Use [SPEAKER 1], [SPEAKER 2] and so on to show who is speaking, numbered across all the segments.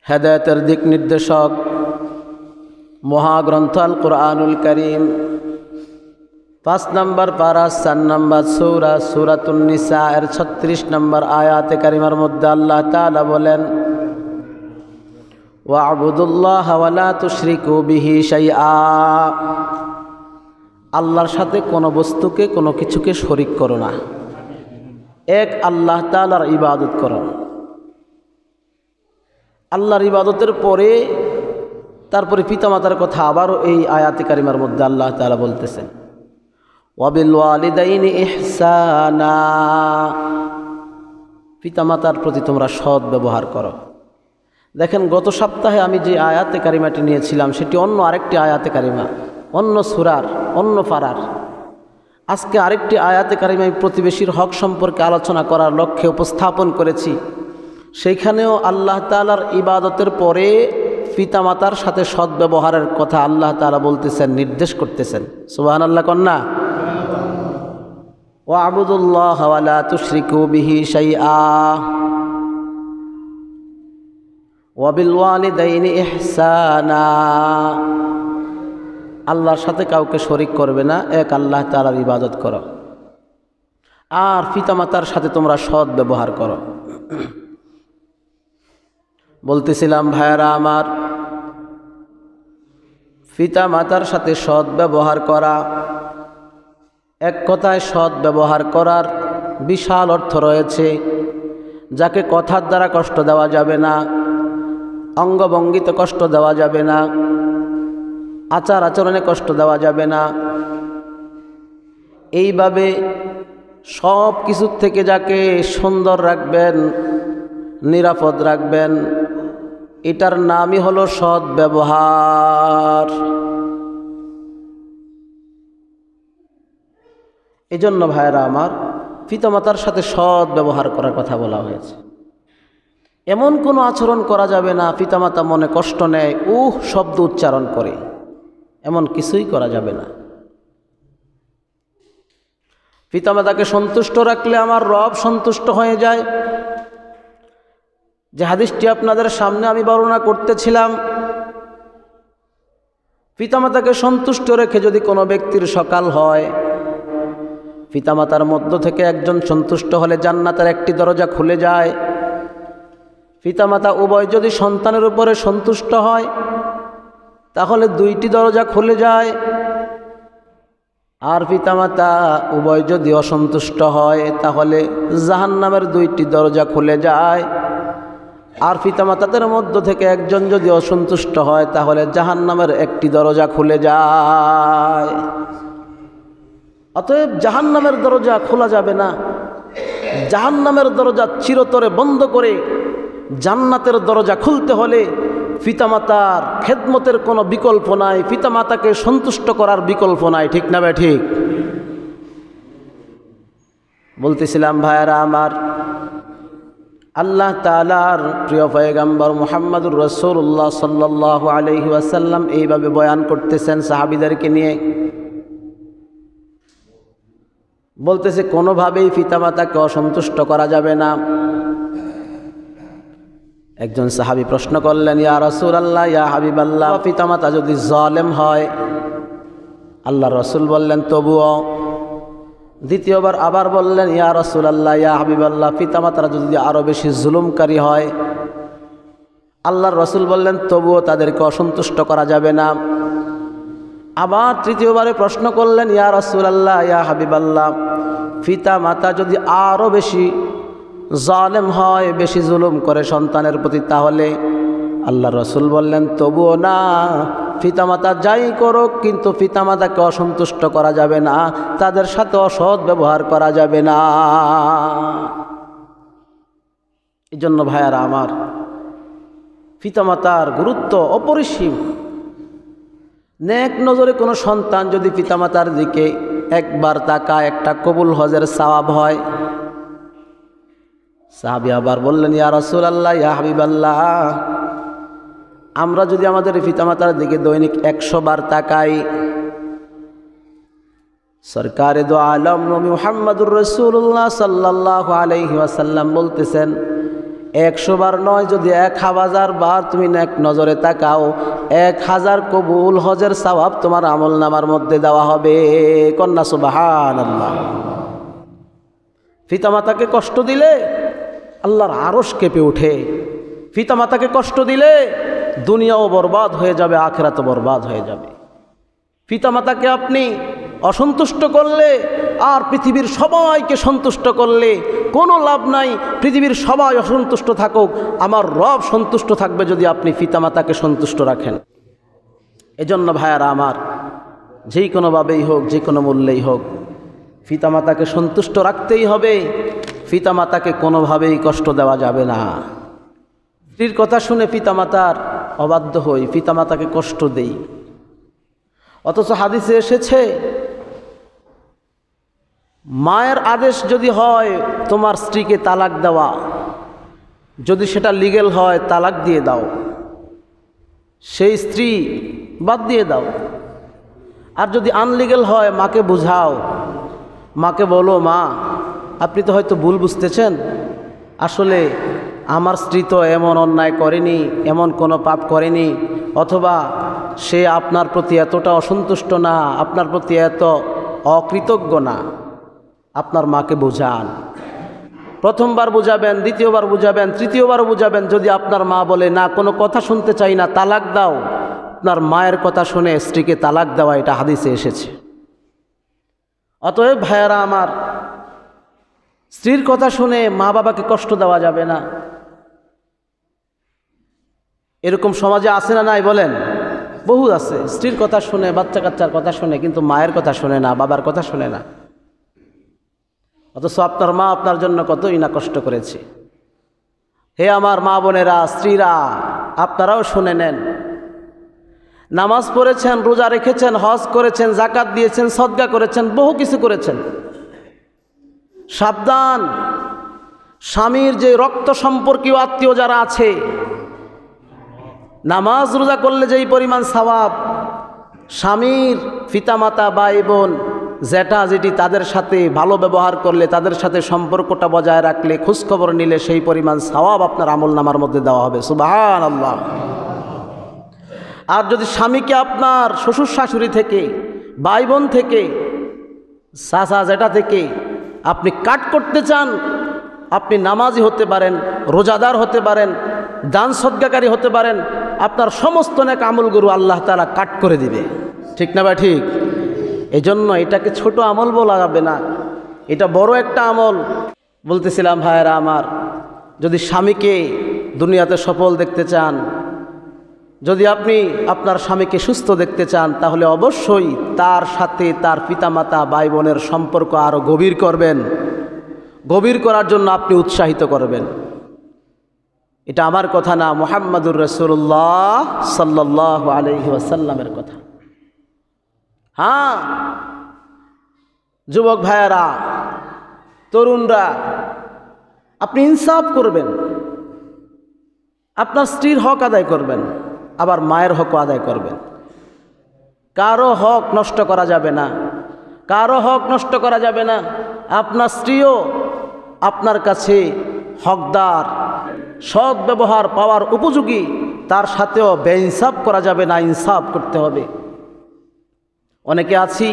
[SPEAKER 1] হেদায়েতের দিক নির্দেশক মহাগ্রন্থ আল কুরআনুল কারীম ৫ নম্বর পারা ৪ নম্বর সূরা সূরাতুন নিসা এর ৩৬ নম্বর আয়াতে কারিমার মধ্যে আল্লাহ তাআলা বলেন, ওয়া'বুদুল্লাহা ওয়া লা তুশরিকু বিহি শাইআ। আল্লাহর সাথে কোনো বস্তুকে কোনো কিছুকে শরীক করো না, এক আল্লাহ তাআলার ইবাদত করো। আল্লাহর ইবাদতের পরে তারপরে পিতামাতার কথা আবারও এই আয়াতে কারিমার মধ্যে আল্লাহ তাআলা বলতেছেন, ওয়াবিল ওয়ালিদাইনি ইহসানা। পিতামাতার প্রতি তোমরা সৎ ব্যবহার করো। দেখেন, গত সপ্তাহে আমি যে আয়াতে কারিমাটি নিয়েছিলাম সেটি অন্য আরেকটি আয়াতে কারিমা, অন্য সূরার অন্য পারার। আজকে আরেকটি আয়াতে কারিমা প্রতিবেশীর হক সম্পর্কে আলোচনা করার লক্ষ্যে উপস্থাপন করেছি। সেইখানেও আল্লাহ তাআলার ইবাদতের পরে পিতামাতার সাথে সৎ ব্যবহারের কথা আল্লাহ তাআলা বলতেছেন, নির্দেশ করতেছেন। সুবহানাল্লাহ কন্না। ওয়া'বুদুল্লাহা ওয়া লা তুশরিকু বিহি শাইআ ওয়াবিল ওয়ালিদাইনি ইহসানা। আল্লাহর সাথে কাউকে শরীক করবে না, এক আল্লাহ তাআলার ইবাদত করো, আর পিতামাতার সাথে তোমরা সৎ ব্যবহার করো। বলতেছিলাম ভাইয়ারা আমার, পিতামাতার সাথে সৎ ব্যবহার করা, এক কথায় সৎ ব্যবহার করার বিশাল অর্থ রয়েছে। যাকে কথার দ্বারা কষ্ট দেওয়া যাবে না, অঙ্গভঙ্গিতে কষ্ট দেওয়া যাবে না, আচার আচরণে কষ্ট দেওয়া যাবে না, এইভাবে সব কিছুর থেকে যাকে সুন্দর রাখবেন, নিরাপদ রাখবেন, এটার নামই হলো সৎ ব্যবহার। এজন্য ভাইয়েরা আমার, পিতামাতার সাথে সৎ ব্যবহার করার কথা বলা হয়েছে। এমন কোনো আচরণ করা যাবে না পিতামাতা মনে কষ্ট নেয় শব্দ উচ্চারণ করে, এমন কিছুই করা যাবে না। পিতামাতাকে সন্তুষ্ট রাখলে আমার রব সন্তুষ্ট হয়ে যায়। যে হাদিসটি আপনাদের সামনে আমি বর্ণনা করতেছিলাম, পিতামাতাকে সন্তুষ্ট রেখে যদি কোনো ব্যক্তির সকাল হয়, পিতামাতার মধ্য থেকে একজন সন্তুষ্ট হলে জান্নাতের একটি দরজা খুলে যায়। পিতামাতা উভয় যদি সন্তানের উপরে সন্তুষ্ট হয় তাহলে 2টি দরজা খুলে যায়, আর পিতামাতা উভয় যদি অসন্তুষ্ট হয় তাহলে জাহান্নামের 2টি দরজা খুলে যায়। আর পিতামাতাদের মধ্য থেকে একজন যদি অসন্তুষ্ট হয় তাহলে জাহান্নামের একটি দরজা খুলে যায়। অতএব জাহান্নামের দরজা খোলা যাবে না। জাহান্নামের দরজা চিরতরে বন্ধ করে জান্নাতের দরজা খুলতে হলে পিতামাতার খেদমতের কোনো বিকল্প নাই, পিতামাতাকে সন্তুষ্ট করার বিকল্প নাই। ঠিক না বে ঠিক? বলতেছিলাম ভাইয়ারা আমার, আল্লাহ তাআলার প্রিয় পয়গম্বর মুহাম্মদুর রাসূলুল্লাহ সাল্লাল্লাহু আলাইহি ওয়াসাল্লাম এইভাবে বয়ান করতেছেন সাহাবীদেরকে নিয়ে। বলতেছে কোনোভাবেই পিতামাতাকে অসন্তুষ্ট করা যাবে না। একজন সাহাবী প্রশ্ন করলেন, ইয়া রাসূলুল্লাহ, ইয়া হাবিবাল্লাহ, পিতামাতা যদি জালেম হয়? আল্লাহর রাসূল বললেন তবুও। দ্বিতীয়বার আবার বললেন, ইয়া রাসূলুল্লাহ, ইয়া হাবিবাল্লাহ, পিতামাতারা যদি আরো বেশি জুলুমকারী হয়? আল্লাহর রাসূল বললেন তবুও তাদেরকে অসন্তুষ্ট করা যাবে না। আবার তৃতীয়বারে প্রশ্ন করলেন, ইয়া রাসূলুল্লাহ, ইয়া হাবিবাল্লাহ, পিতামাতা যদি আরো বেশি জালেম হয়, বেশি জুলুম করে সন্তানের প্রতি, তাহলে? আল্লাহর রাসূল বললেন তবুও না, পিতামাতা যাই করুক কিন্তু পিতামাতাকে অসন্তুষ্ট করা যাবে না, তাদের সাথে অসৎ ব্যবহার করা যাবে না। এই জন্য ভাইয়ারা আমার, পিতামাতার গুরুত্ব অপরিসীম। নেক নজরে কোনো সন্তান যদি পিতামাতার দিকে একবার তাকায়, একটা কবুল হজের সওয়াব হয়। সাহাবী আবার বললেন, ইয়া রাসূলুল্লাহ, ইয়া হাবিবাল্লাহ, আমরা যদি আমাদের পিতামাতার দিকে দৈনিক 100 বার তাকাই, সরকারে দো আলম নবী মুহাম্মদুর রাসূলুল্লাহ সাল্লাল্লাহু আলাইহি ওয়াসাল্লাম বলতেছেন, 100 বার নয়, যদি 1000 বার তুমি এক নজরে তাকাও, 1000 কবুল হজের সওয়াব তোমার আমলনামার মধ্যে দেওয়া হবে। কন্যা সুবহানাল্লাহ। পিতামাতাকে কষ্ট দিলে আল্লাহর আরশ কেঁপে ওঠে। পিতামাতাকে কষ্ট দিলে দুনিয়াও বরবাদ হয়ে যাবে, আখিরাতও বরবাদ হয়ে যাবে। পিতামাতাকে আপনি অসন্তুষ্ট করলে আর পৃথিবীর সবাইকে সন্তুষ্ট করলে কোনো লাভ নাই। পৃথিবীর সবাই অসন্তুষ্ট থাকুক, আমার রব সন্তুষ্ট থাকবে যদি আপনি পিতামাতাকে সন্তুষ্ট রাখেন। এজন্য ভাইয়ারা আমার, যেই কোনোভাবেই হোক, যে কোনো মূল্যেই হোক, পিতামাতাকে সন্তুষ্ট রাখতেই হবে। পিতামাতাকে কোনোভাবেই কষ্ট দেওয়া যাবে না। স্ত্রীর কথা শুনে পিতামাতার অবাধ্য হই, পিতামাতাকে কষ্ট দেই। অথচ হাদিসে এসেছে, মায়ের আদেশ যদি হয় তোমার স্ত্রীকে তালাক দেওয়া, যদি সেটা লিগ্যাল হয় তালাক দিয়ে দাও, সেই স্ত্রী বাদ দিয়ে দাও। আর যদি আনলিগ্যাল হয় মাকে বুঝাও, মাকে বলো, মা আপনি তো হয়তো ভুল বুঝতেছেন, আসলে আমার স্ত্রী তো এমন অন্যায় করেনি, এমন কোনো পাপ করেনি, অথবা সে আপনার প্রতি এতটা অসন্তুষ্ট না, আপনার প্রতি এত অকৃতজ্ঞ না। আপনার মাকে বুঝান। প্রথমবার বুঝাবেন, দ্বিতীয়বার বুঝাবেন, তৃতীয়বার বুঝাবেন। যদি আপনার মা বলে না, কোনো কথা শুনতে চাই না, তালাক দাও, আপনার মায়ের কথা শুনে স্ত্রীকে তালাক দেওয়া, এটা হাদিসে এসেছে। অতএব ভাইয়ারা আমার, স্ত্রীর কথা শুনে মা বাবাকে কষ্ট দেওয়া যাবে না। এরকম সমাজে আছে না নাই বলেন? বহু আছে। স্ত্রীর কথা শুনে, বাচ্চা কাচ্চার কথা শুনে, কিন্তু মায়ের কথা শুনে না, বাবার কথা শুনে না। অথচ আপনার মা আপনার জন্য কতই না কষ্ট করেছে। হে আমার মা বোনেরা, স্ত্রীরা, আপনারাও শুনে নেন। নামাজ পড়েছেন, রোজা রেখেছেন, হজ করেছেন, যাকাত দিয়েছেন, সদকা করেছেন, বহু কিছু করেছেন। সাবধান, স্বামীর যে রক্ত সম্পর্কীয় আত্মীয় যারা আছে, নামাজ রোজা করলে যেই পরিমাণ সওয়াব, স্বামীর পিতামাতা, ভাই বোন, জ্যাঠা জেঠি, তাদের সাথে ভালো ব্যবহার করলে, তাদের সাথে সম্পর্কটা বজায় রাখলে, খোঁজখবর নিলে সেই পরিমাণ সওয়াব আপনার আমলনামার মধ্যে দেওয়া হবে। সুবহানাল্লাহ। আর যদি স্বামীকে আপনার শ্বশুর শাশুড়ি থেকে, ভাই বোন থেকে, চাচা জেঠা থেকে আপনি কাট করতে চান, আপনি নামাজি হতে পারেন, রোজাদার হতে পারেন, দান সদকাকারী হতে পারেন, আপনার সমস্ত নেক আমলগুলো আল্লাহ তাআলা কাট করে দিবে। ঠিক না ভাই? ঠিক। এই জন্য এটাকে ছোট আমল বলা যাবে না, এটা বড় একটা আমল। বলতেছিলাম ভাইয়েরা আমার, যদি স্বামীকে দুনিয়াতে সফল দেখতে চান, যদি আপনি আপনার স্বামীকে সুস্থ দেখতে চান, তাহলে অবশ্যই তার সাথে তার পিতামাতা, ভাই বোনের সম্পর্ক আরও গভীর করবেন। গভীর করার জন্য আপনি উৎসাহিত করবেন। এটা আমার কথা না, মুহাম্মাদুর রাসূলুল্লাহ সাল্লাল্লাহু আলাইহি ওয়াসাল্লামের কথা। হ্যাঁ, যুবক ভাইয়েরা, তরুণরা, আপনি ইনসাফ করবেন। আপনার স্ত্রীর হক আদায় করবেন, আবার মায়ের হকও আদায় করবেন। কারো হক নষ্ট করা যাবে না, কারো হক নষ্ট করা যাবে না। আপনার স্ত্রীও আপনার কাছে হকদার, সৎ ব্যবহার পাওয়ার উপযোগী, তার সাথেও বেইনসাফ করা যাবে না, ইনসাফ করতে হবে। অনেকে আছি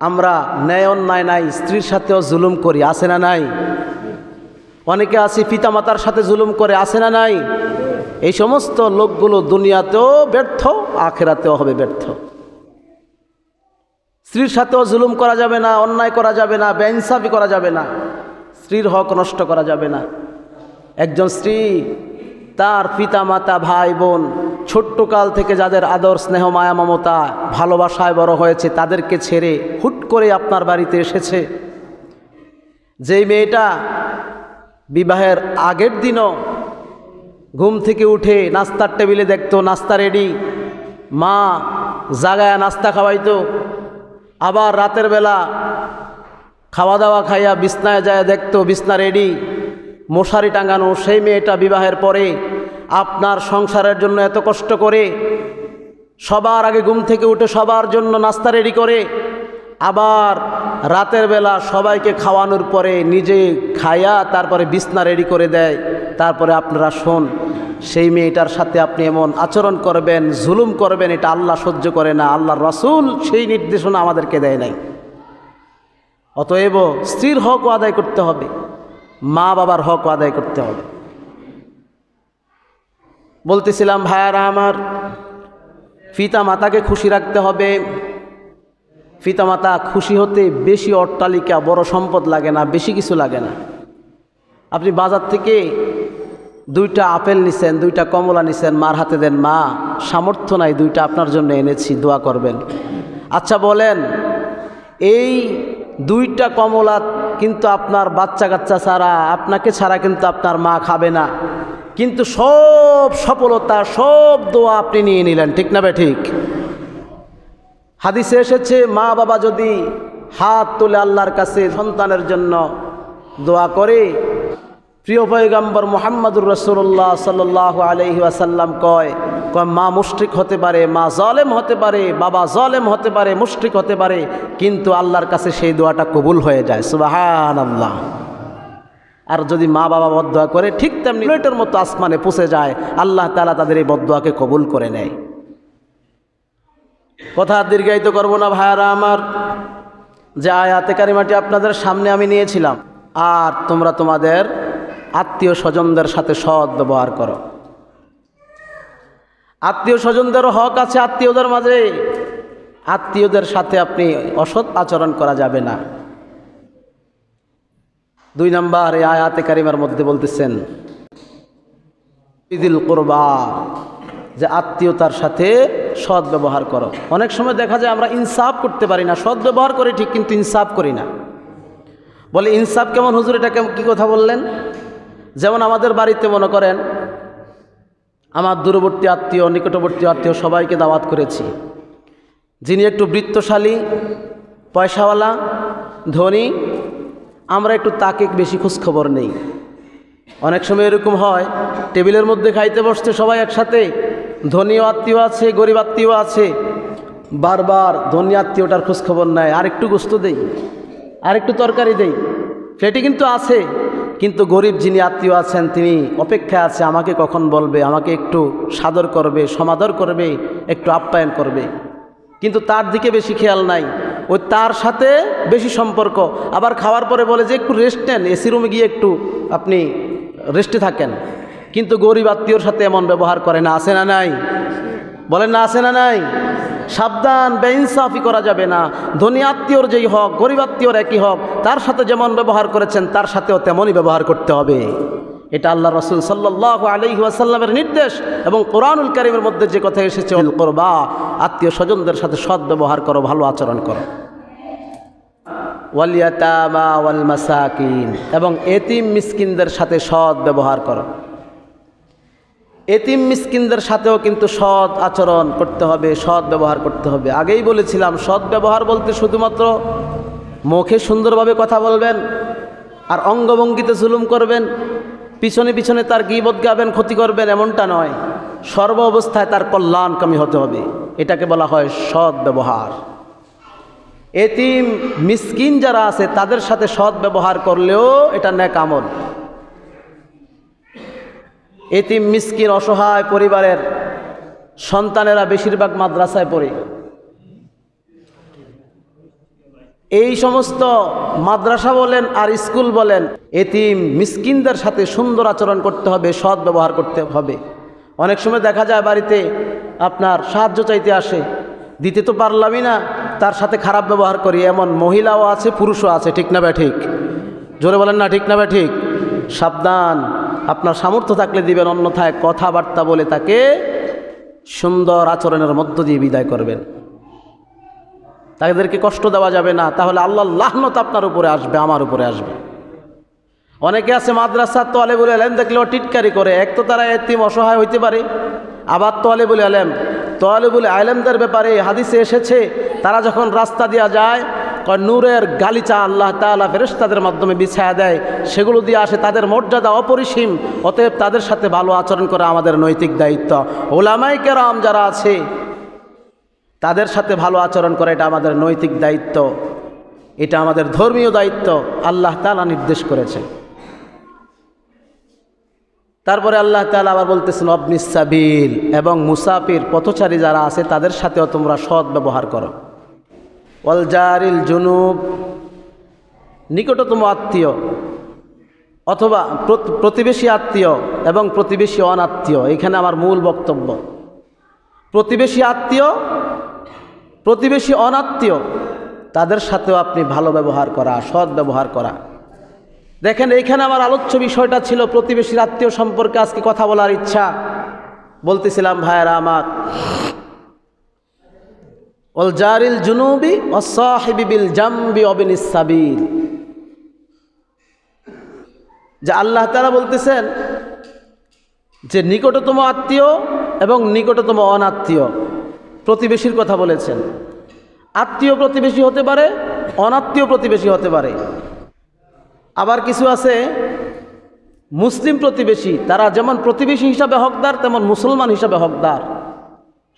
[SPEAKER 1] আমরা ন্যায় অন্যায় নাই, স্ত্রীর সাথেও জুলুম করি, আছে না নাই? অনেকে আছি পিতামাতার সাথে জুলুম করে, আছে না নাই? এই সমস্ত লোকগুলো দুনিয়াতেও ব্যর্থ, আখিরাতেও হবে ব্যর্থ। স্ত্রীর সাথেও জুলুম করা যাবে না, অন্যায় করা যাবে না, বেইনসাফি করা যাবে না, স্ত্রীর হক নষ্ট করা যাবে না। একজন স্ত্রী তার পিতামাতা, ভাই বোন, ছোট্টকাল থেকে যাদের আদর, স্নেহ, মায়া, মমতা, ভালোবাসায় বড় হয়েছে, তাদেরকে ছেড়ে হুট করে আপনার বাড়িতে এসেছে। যেই মেয়েটা বিবাহের আগের দিনও ঘুম থেকে উঠে নাস্তার টেবিলে দেখতো নাস্তা রেডি, মা জাগায়া নাস্তা খাওয়াইতো, আবার রাতের বেলা খাওয়া দাওয়া খাইয়া বিছনায় যায় দেখতো বিছনা রেডি, মশারি টাঙানো, সেই মেয়েটা বিবাহের পরে আপনার সংসারের জন্য এত কষ্ট করে সবার আগে ঘুম থেকে উঠে সবার জন্য নাস্তা রেডি করে, আবার রাতের বেলা সবাইকে খাওয়ানোর পরে নিজে খায়া তারপরে বিছনা রেডি করে দেয়, তারপরে আপনারা শোন সেই মেয়েটার সাথে আপনি এমন আচরণ করবেন, জুলুম করবেন, এটা আল্লাহ সহ্য করে না। আল্লাহর রাসূল সেই নির্দেশনা আমাদেরকে দেয় নাই। অতএব স্ত্রীর হকও আদায় করতে হবে, মা বাবার হকও আদায় করতে হবে। বলতেছিলাম ভাইয়ারা আমার, পিতা মাতাকে খুশি রাখতে হবে। পিতামাতা খুশি হতে বেশি অট্টালিকা, বড় সম্পদ লাগে না, বেশি কিছু লাগে না। আপনি বাজার থেকে 2টা আপেল নিছেন, 2টা কমলা নিছেন, মার হাতে দেন, মা সামর্থ্য নাই, 2টা আপনার জন্য এনেছি, দোয়া করবেন। আচ্ছা বলেন, এই 2টা কমলা কিন্তু আপনার বাচ্চা কাচ্চা ছাড়া, আপনাকে ছাড়া কিন্তু আপনার মা খাবে না, কিন্তু সব সফলতা, সব দোয়া আপনি নিয়ে নিলেন, ঠিক না বে ঠিক? হাদিসে এসেছে, মা বাবা যদি হাত তুলে আল্লাহর কাছে সন্তানের জন্য দোয়া করে, প্রিয় পয়গম্বর মুহাম্মদুর রাসূলুল্লাহ সাল্লাল্লাহু আলাইহি ওয়াসাল্লাম কয় মা মুশরিক হতে পারে, মা জালেম হতে পারে, বাবা জালেম হতে পারে, মুশরিক হতে পারে, কিন্তু আল্লাহর কাছে সেই দোয়াটা কবুল হয়ে যায়। সুবহানাল্লাহ। আর যদি মা বাবা বদদোয়া করে, ঠিক তেমনি বুলেটের মতো আসমানে পৌঁছে যায়, আল্লাহ তাআলা তাদের এই বদদোয়াকে কবুল করে নেয়। কথা দীর্ঘায়িত করব না ভাইয়ারা আমার, যে আয়াতে কারিমাটি আপনাদের সামনে আমি নিয়েছিলাম, আর তোমরা তোমাদের আত্মীয় স্বজনদের সাথে সৎ ব্যবহার করো। আত্মীয় স্বজনদেরও হক আছে আত্মীয়দের মাঝে, আত্মীয়দের সাথে আপনি অসৎ আচরণ করা যাবে না। 2 নম্বর এই আয়াতে কারিমার মধ্যে বলতেছেন ইদিল কুরবা, যে আত্মীয়তার সাথে সৎ ব্যবহার করো। অনেক সময় দেখা যায় আমরা ইনসাফ করতে পারি না, সৎ ব্যবহার করি ঠিক, কিন্তু ইনসাফ করি না। বলে ইনসাফ কেমন হুজুর, এটা কী কথা বললেন? যেমন আমাদের বাড়িতে মনে করেন আমার দূরবর্তী আত্মীয়, নিকটবর্তী আত্মীয় সবাইকে দাওয়াত করেছি। যিনি একটু বৃত্তশালী, পয়সাওয়ালা, ধনী, আমরা একটু তাকে বেশি খোঁজখবর নেই। অনেক সময় এরকম হয়, টেবিলের মধ্যে খাইতে বসছে সবাই একসাথে, ধনীও আত্মীয় আছে, গরিব আত্মীয় আছে, বারবার ধনী আত্মীয়টার খোঁজখবর নেয়, আরেকটু গোস্ত দেই, আরেকটু তরকারি দেই, সেটি কিন্তু আছে, কিন্তু গরিব যিনি আত্মীয় আছেন তিনি অপেক্ষা আছে আমাকে কখন বলবে, আমাকে একটু সাদর করবে, সমাদর করবে, একটু আপ্যায়ন করবে, কিন্তু তার দিকে বেশি খেয়াল নাই, ওই তার সাথে বেশি সম্পর্ক। আবার খাওয়ার পরে বলে যে একটু রেস্ট নেন, এসি রুমে গিয়ে একটু আপনি রেস্টে থাকেন, কিন্তু গরিব আত্মীয়র সাথে এমন ব্যবহার করে না, আছে না নাই? বলেন না, আছে না নাই? সাবধান, বেইনসাফি করা যাবে না। ধনী আত্মীয়র যেই হক, গরিব আত্মীয়র একই হক, তার সাথে যেমন ব্যবহার করেছেন তার সাথেও তেমনই ব্যবহার করতে হবে। এটা আল্লাহ রাসূল সাল্লাল্লাহু আলাইহি ওয়াসাল্লামের নির্দেশ, এবং কোরআনুল কারীমের মধ্যে যে কথা এসেছে, উল কুরবা, আত্মীয় স্বজনদের সাথে সৎ ব্যবহার করো, ভালো আচরণ করো। ওয়াল ইয়াতামা ওয়াল মাসাকিন, এবং এতিম মিসকিনদের সাথে সৎ ব্যবহার করো। এতিম মিসকিনদের সাথেও কিন্তু সৎ আচরণ করতে হবে, সৎ ব্যবহার করতে হবে। আগেই বলেছিলাম, সৎ ব্যবহার বলতে শুধুমাত্র মুখে সুন্দরভাবে কথা বলবেন আর অঙ্গভঙ্গিতে জুলুম করবেন, পিছনে পিছনে তার গীবত গাবেন, ক্ষতি করবেন, এমনটা নয়। সর্ব অবস্থায় তার কল্যাণকামী হতে হবে, এটাকে বলা হয় সৎ ব্যবহার। এতিম মিসকিন যারা আছে তাদের সাথে সৎ ব্যবহার করলেও এটা নেক আমল। এতিম মিসকিন অসহায় পরিবারের সন্তানেরা বেশিরভাগ মাদ্রাসায় পড়ে। এই সমস্ত মাদ্রাসা বলেন আর স্কুল বলেন, এতিম মিসকিনদের সাথে সুন্দর আচরণ করতে হবে, সৎ ব্যবহার করতে হবে। অনেক সময় দেখা যায় বাড়িতে আপনার সাহায্য চাইতে আসে, দিতে তো পারলামই না, তার সাথে খারাপ ব্যবহার করি, এমন মহিলাও আছে, পুরুষও আছে, ঠিক না বে ঠিক? জোরে বলেন না, ঠিক না বে ঠিক? সাবধান, আপনার সামর্থ্য থাকলে দিবেন, অন্যথায় কথাবার্তা বলে তাকে সুন্দর আচরণের মধ্য দিয়ে বিদায় করবেন। তাদেরকে কষ্ট দেওয়া যাবে না, তাহলে আল্লাহর লাহনত আপনার উপরে আসবে, আমার উপরে আসবে। অনেকে আছে মাদ্রাসার তোয়ালেবুল আলেম দেখলেও টিটকারি করে, এক তো তারা এতিম অসহায় হইতে পারে, আবার তোয়ালেবুল আলেমদের ব্যাপারে হাদিসে এসেছে, তারা যখন রাস্তা দেওয়া যায়, নূরের গালিচা আল্লাহ তাআলা ফেরেশতাদের মাধ্যমে বিছায়া দেয়, সেগুলো দিয়ে আসে, তাদের মর্যাদা অপরিসীম। অতএব তাদের সাথে ভালো আচরণ করা আমাদের নৈতিক দায়িত্ব। উলামায়ে কেরাম যারা আছে তাদের সাথে ভালো আচরণ করা এটা আমাদের নৈতিক দায়িত্ব। এটা আমাদের ধর্মীয় দায়িত্ব, আল্লাহ তাআলা নির্দেশ করেছেন। তারপরে আল্লাহ তাআলা আবার বলতেছেন অবনিস সাবিল, এবং মুসাফির পথচারী যারা আছে তাদের সাথেও তোমরা সৎ ব্যবহার করো। ওয়াল জারিল জুনুব, নিকটতম আত্মীয় অথবা প্রতিবেশী আত্মীয় এবং প্রতিবেশী অনাত্মীয়, এখানে আমার মূল বক্তব্য। প্রতিবেশী আত্মীয়, প্রতিবেশী অনাত্মীয়, তাদের সাথেও আপনি ভালো ব্যবহার করা, সৎ ব্যবহার করা। দেখেন এইখানে আমার আলোচ্য বিষয়টা ছিল প্রতিবেশীর আত্মীয় সম্পর্কে আজকে কথা বলার ইচ্ছা। বলতেছিলাম ভাইয়েরা আমার, ওয়াল জারিল জুনুবি ওয়াস সাহিবি বিল জামবি ওয়াবিনিস সাবিল, যে আল্লাহ তাআলা বলতেছেন যে নিকটতম আত্মীয় এবং নিকটতম অনাত্মীয় প্রতিবেশীর কথা বলেছেন। আত্মীয় প্রতিবেশী হতে পারে, অনাত্মীয় প্রতিবেশী হতে পারে। আবার কিছু আছে মুসলিম প্রতিবেশী, তারা যেমন প্রতিবেশী হিসাবে হকদার তেমন মুসলমান হিসাবে হকদার।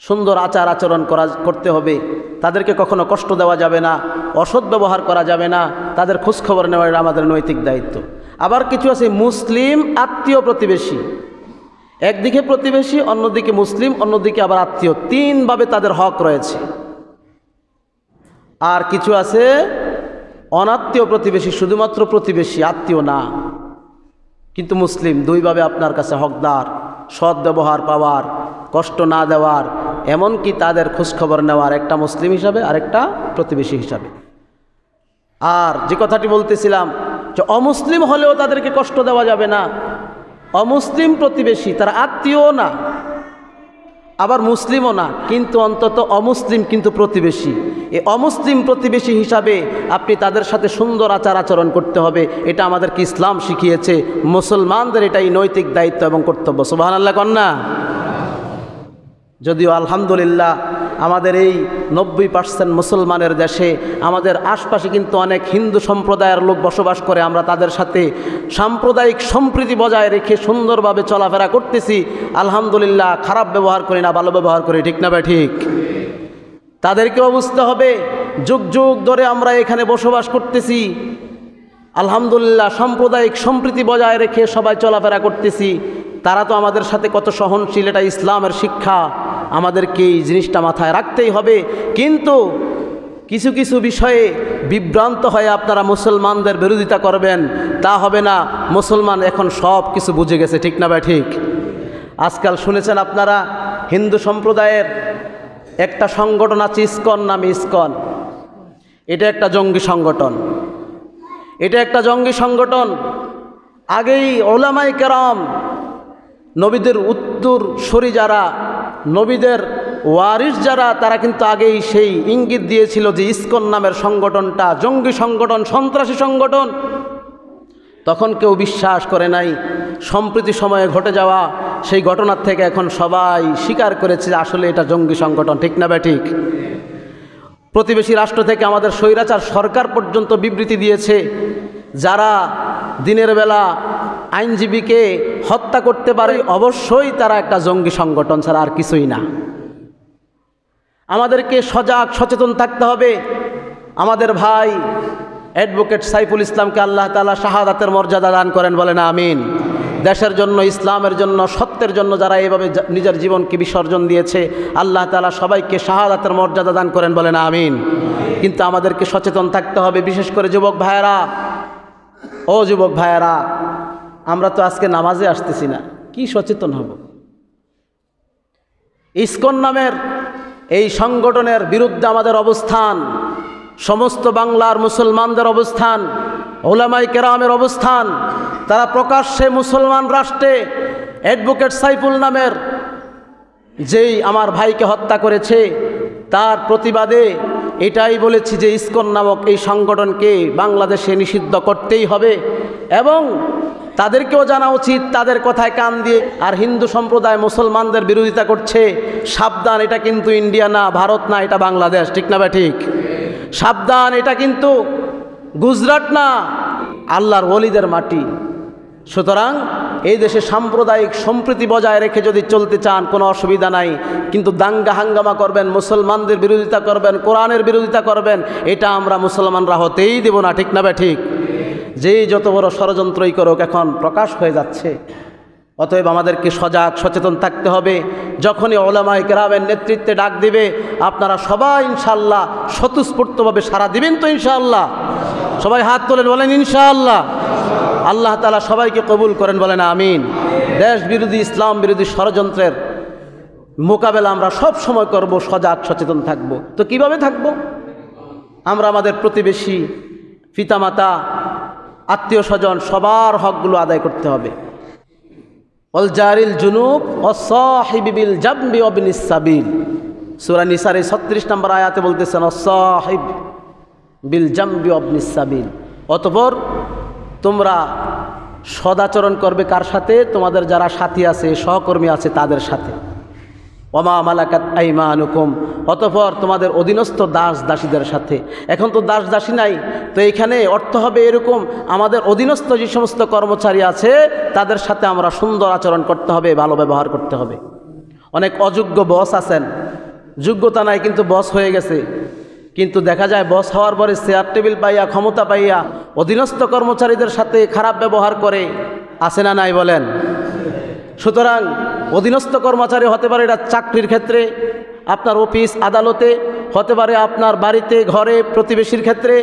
[SPEAKER 1] সুন্দর আচার আচরণ করতে হবে, তাদেরকে কখনো কষ্ট দেওয়া যাবে না, অসৎ ব্যবহার করা যাবে না, তাদের খোঁজখবর নেওয়া আমাদের নৈতিক দায়িত্ব। আবার কিছু আছে মুসলিম আত্মীয় প্রতিবেশী, একদিকে প্রতিবেশী, অন্যদিকে মুসলিম, অন্যদিকে আবার আত্মীয়, তিনভাবে তাদের হক রয়েছে। আর কিছু আছে অনাত্মীয় প্রতিবেশী, শুধুমাত্র প্রতিবেশী, আত্মীয় না, কিন্তু মুসলিম, দুইভাবে আপনার কাছে হকদার, সৎ ব্যবহার পাওয়ার, কষ্ট না দেওয়ার, এমনকি তাদের খোঁজখবর নেওয়ার, একটা মুসলিম হিসাবে আর একটা প্রতিবেশী হিসাবে। আর যে কথাটি বলতেছিলাম যে অমুসলিম হলেও তাদেরকে কষ্ট দেওয়া যাবে না। অমুসলিম প্রতিবেশী, তারা আত্মীয়ও না আবার মুসলিমও না, কিন্তু অন্তত অমুসলিম কিন্তু প্রতিবেশী। এই অমুসলিম প্রতিবেশী হিসাবে আপনি তাদের সাথে সুন্দর আচার আচরণ করতে হবে, এটা আমাদেরকে ইসলাম শিখিয়েছে। মুসলমানদের এটাই নৈতিক দায়িত্ব এবং কর্তব্য। সুবহানাল্লাহ কন্যা। যদিও আলহামদুলিল্লাহ আমাদের এই 90% মুসলমানের দেশে আমাদের আশপাশে কিন্তু অনেক হিন্দু সম্প্রদায়ের লোক বসবাস করে, আমরা তাদের সাথে সাম্প্রদায়িক সম্প্রীতি বজায় রেখে সুন্দরভাবে চলাফেরা করতেছি। আলহামদুলিল্লাহ, খারাপ ব্যবহার করি না, ভালো ব্যবহার করি, ঠিক না ভাই? ঠিক। তাদেরকেও বুঝতে হবে যুগ যুগ ধরে আমরা এখানে বসবাস করতেছি, আলহামদুলিল্লাহ সাম্প্রদায়িক সম্প্রীতি বজায় রেখে সবাই চলাফেরা করতেছি। তারা তো আমাদের সাথে কত সহনশীল, এটা ইসলামের শিক্ষা, আমাদেরকে এই জিনিসটা মাথায় রাখতেই হবে। কিন্তু কিছু কিছু বিষয়ে বিভ্রান্ত হয়ে আপনারা মুসলমানদের বিরোধিতা করবেন, তা হবে না। মুসলমান এখন সব কিছু বুঝে গেছে, ঠিক না ভাই? ঠিক। আজকাল শুনেছেন আপনারা হিন্দু সম্প্রদায়ের একটা সংগঠন আছে ইসকন নামে। ইসকন এটা একটা জঙ্গি সংগঠন, এটা একটা জঙ্গি সংগঠন। আগেই উলামায়ে কেরাম, নবীদের উত্তরসূরি যারা, নবীদের ওয়ারিস যারা, তারা কিন্তু আগেই সেই ইঙ্গিত দিয়েছিল যে ইসকন নামের সংগঠনটা জঙ্গি সংগঠন, সন্ত্রাসী সংগঠন। তখন কেউ বিশ্বাস করে নাই। সম্প্রতি সময়ে ঘটে যাওয়া সেই ঘটনার থেকে এখন সবাই স্বীকার করেছে যে আসলে এটা জঙ্গি সংগঠন, ঠিক না ভাই? ঠিক। প্রতিবেশী রাষ্ট্র থেকে আমাদের স্বৈরাচার সরকার পর্যন্ত বিবৃতি দিয়েছে, যারা দিনের বেলা আইনজীবীকে হত্যা করতে পারে অবশ্যই তারা একটা জঙ্গি সংগঠন ছাড়া আর কিছুই না। আমাদেরকে সজাগ সচেতন থাকতে হবে। আমাদের ভাই অ্যাডভোকেট সাইফুল ইসলামকে আল্লাহ তাআলা শাহাদাতের মর্যাদা দান করেন, বলেন আমিন। দেশের জন্য, ইসলামের জন্য, সত্যের জন্য যারা এভাবে নিজের জীবনকে বিসর্জন দিয়েছে, আল্লাহ তাআলা সবাইকে শাহাদাতের মর্যাদা দান করেন, বলেন আমিন। কিন্তু আমাদেরকে সচেতন থাকতে হবে, বিশেষ করে যুবক ভাইয়েরা। ও যুবক ভাইয়েরা, আমরা তো আজকে নামাজে আসতেছি না, কি সচেতন হব? ইসকন নামের এই সংগঠনের বিরুদ্ধে আমাদের অবস্থান, সমস্ত বাংলার মুসলমানদের অবস্থান, উলামায়ে কেরামের অবস্থান। তারা প্রকাশ্যে মুসলমান রাষ্ট্রে অ্যাডভোকেট সাইফুল নামের যেই আমার ভাইকে হত্যা করেছে তার প্রতিবাদে এটাই বলেছি যে ইসকন নামক এই সংগঠনকে বাংলাদেশে নিষিদ্ধ করতেই হবে, এবং তাদেরকেও জানা উচিত তাদের কথায় কান দিয়ে। আর হিন্দু সম্প্রদায় মুসলমানদের বিরোধিতা করছে, সাবধান, এটা কিন্তু ইন্ডিয়া না, ভারত না, এটা বাংলাদেশ, ঠিক না ভাই? ঠিক। সাবধান, এটা কিন্তু গুজরাট না, আল্লাহর ওলিদের মাটি। সুতরাং এই দেশে সাম্প্রদায়িক সম্প্রীতি বজায় রেখে যদি চলতে চান কোনো অসুবিধা নাই, কিন্তু দাঙ্গা হাঙ্গামা করবেন, মুসলমানদের বিরোধিতা করবেন, কোরআনের বিরোধিতা করবেন, এটা আমরা মুসলমানরা হতেই দেব না। ঠিক না ঠিক? যেই যত বড় ষড়যন্ত্রই করুক এখন প্রকাশ হয়ে যাচ্ছে। অতএব আমাদেরকে সজাগ সচেতন থাকতে হবে। যখনই উলামায়ে কেরামের নেতৃত্বে ডাক দিবে আপনারা সবাই ইনশাআল্লাহ স্বতঃস্ফূর্তভাবে সাড়া দিবেন তো ইনশাআল্লাহ? সবাই হাত তোলেন, বলেন ইনশাআল্লাহ। আল্লাহ তাআলা সবাইকে কবুল করেন, বলেন আমিন। দেশ বিরোধী ইসলাম বিরোধী ষড়যন্ত্রের মোকাবেলা আমরা সব সময় করব, সজাগ সচেতন থাকব। তো কিভাবে থাকব? আমরা আমাদের প্রতিবেশী, পিতামাতা, আত্মীয় স্বজন সবার হকগুলো আদায় করতে হবে। ওয়াল জারিল জুনুব ওয়াস-সাহিবি বিল জামবি ওয়া বিনিস সাবিল, সূরা নিসার 36 নম্বর আয়াতে বলতেছেন ওয়াস-সাহিব বিল জামবি ওয়া বিনিস সাবিল। অতঃপর তোমরা সদাচরণ করবে কার সাথে? তোমাদের যারা সাথী আছে, সহকর্মী আছে তাদের সাথে। ওমা মালাকাত আইমানুকুম, অতঃপর তোমাদের অধীনস্থ দাস দাসীদের সাথে। এখন তো দাস দাসী নাই, তো এইখানে অর্থ হবে এরকম, আমাদের অধীনস্থ যে সমস্ত কর্মচারী আছে তাদের সাথে আমরা সুন্দর আচরণ করতে হবে, ভালো ব্যবহার করতে হবে। অনেক অযোগ্য বস আছেন, যোগ্যতা নাই কিন্তু বস হয়ে গেছে, কিন্তু দেখা যায় বস হওয়ার পরে চেয়ার টেবিল পাইয়া, ক্ষমতা পাইয়া অধীনস্থ কর্মচারীদের সাথে খারাপ ব্যবহার করে। আছে না নাই বলেন? সুতরাং অধীনস্থ কর্মচারী হতে পারে এটা চাকরির ক্ষেত্রে, আপনার অফিস আদালতে, হতে পারে আপনার বাড়িতে, ঘরে, প্রতিবেশীর ক্ষেত্রে,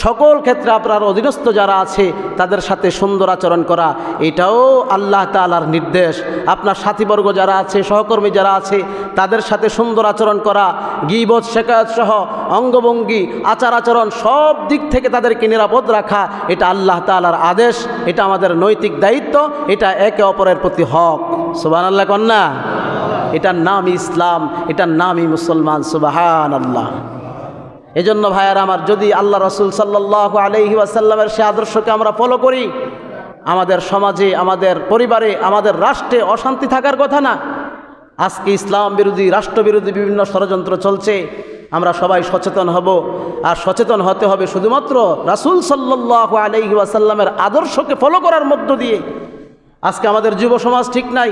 [SPEAKER 1] সকল ক্ষেত্রে আপনার অধীনস্থ যারা আছে তাদের সাথে সুন্দর আচরণ করা, এটাও আল্লাহ তাআলার নির্দেশ। আপনার সাথীবর্গ যারা আছে, সহকর্মী যারা আছে তাদের সাথে সুন্দর আচরণ করা, গীবত শেকায়ত সহ অঙ্গভঙ্গি, আচার আচরণ সব দিক থেকে তাদেরকে নিরাপদ রাখা, এটা আল্লাহ তাআলার আদেশ, এটা আমাদের নৈতিক দায়িত্ব, এটা একে অপরের প্রতি হক। সুবহানাল্লাহ কন্যা, এটার নাম ইসলাম, এটার নামই মুসলমান। সুবহানাল্লাহ। এজন্য ভাইয়ারা আমার, যদি আল্লাহ রাসূল সাল্লাল্লাহু আলাইহি ওয়াসাল্লামের সে আদর্শকে আমরা ফলো করি, আমাদের সমাজে, আমাদের পরিবারে, আমাদের রাষ্ট্রে অশান্তি থাকার কথা না। আজকে ইসলাম বিরোধী, রাষ্ট্রবিরোধী বিভিন্ন ষড়যন্ত্র চলছে, আমরা সবাই সচেতন হব। আর সচেতন হতে হবে শুধুমাত্র রাসূল সাল্লাল্লাহু আলাইহি ওয়াসাল্লামের আদর্শকে ফলো করার মধ্য দিয়ে। আজকে আমাদের যুব সমাজ ঠিক নাই,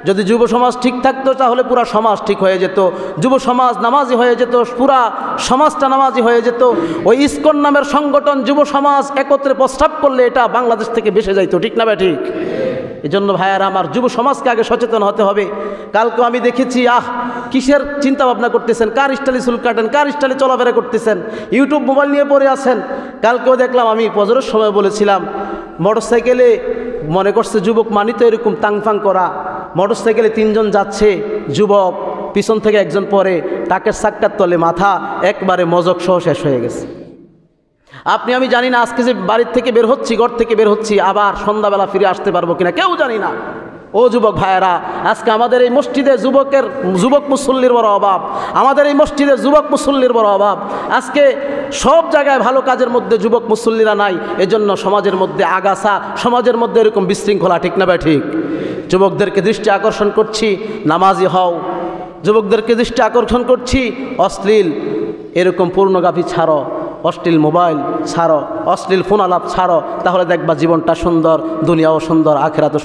[SPEAKER 1] যদি যুব সমাজ ঠিক থাকতো তাহলে পুরা সমাজ ঠিক হয়ে যেত। যুব সমাজ নামাজি হয়ে যেত, পুরা সমাজটা নামাজি হয়ে যেত। ওই ইসকন নামের সংগঠন যুব সমাজ একত্রে প্রস্তাব করলে এটা বাংলাদেশ থেকে বেসে যাইতো। ঠিক না ঠিক? এই জন্য ভাইয়ারা আমার, যুব সমাজকে আগে সচেতন হতে হবে। কালকে আমি দেখেছি, কিসের চিন্তা ভাবনা করতেছেন, কার স্টাইলে চুল কাটেন, কার স্টাইলে চলাফেরা করতেছেন, ইউটিউব মোবাইল নিয়ে পড়ে আছেন। কালকেও দেখলাম, আমি ফজরের সময় বলেছিলাম, মোটরসাইকেলে মনে করছে যুবক মানি তো এরকম তাংফাং করা, মোটরসাইকেলে 3 জন যাচ্ছে, যুবক পিছন থেকে একজন পরে, টাকের চাক্কার তলে মাথা একবারে মজক সহ শেষ হয়ে গেছে। আপনি আমি জানি না আজকে যে বাড়ির থেকে বের হচ্ছি, ঘর থেকে বের হচ্ছি, আবার সন্ধ্যাবেলা ফিরে আসতে পারবো কিনা কেউ জানি না। ও যুবক ভাইয়েরা, আজকে আমাদের এই মসজিদে যুবক মুসল্লির বড় অভাব, আমাদের এই মসজিদে যুবক মুসল্লির বড় অভাব। আজকে সব জায়গায় ভালো কাজের মধ্যে যুবক মুসল্লিরা নাই, এজন্য সমাজের মধ্যে আগাছা, সমাজের মধ্যে এরকম বিশৃঙ্খলা। ঠিক না ভাই ঠিক? যুবকদেরকে দৃষ্টি আকর্ষণ করছি, নামাজি হও। যুবকদেরকে দৃষ্টি আকর্ষণ করছি, অশ্লীল এরকম পূর্ণগাভী ছাড়ো, অশ্লীল মোবাইল ছাড়ো, অশ্লীল ফোন আলাপ ছাড়ো, তাহলে দেখবা জীবনটা সুন্দর, দুনিয়াও সুন্দর, আখিরাতও সুন্দর।